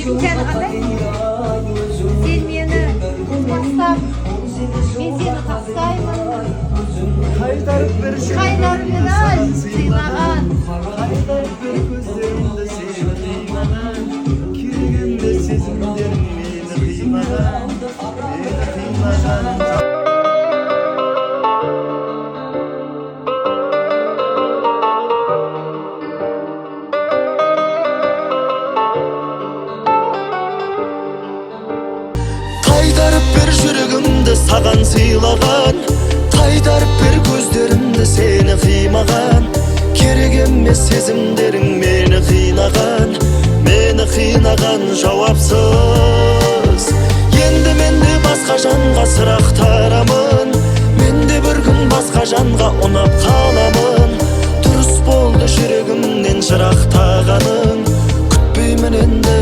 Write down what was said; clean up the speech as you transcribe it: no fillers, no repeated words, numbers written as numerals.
Sen qanday? Sen meni tashlab, men seni taqsayman. Qaytarib berish Qaytarib berish qiynagan. Qaytarib bir ko'zlarimda seni qiymagan Kirgimde sezimlerim meni qiymagan Qaytarib bir жүрегimді саған сыйлаған Qaytarib bir көздерімді сені қимаған Керек емес сезімдерің мені қинаған жауапсыз Енді менде басқа жанға сұрақтарамын Менде бір күн басқа жанға ұнап қаламын Дұрыс болды жүрегімнен жырақтағаның Күтпеймін енді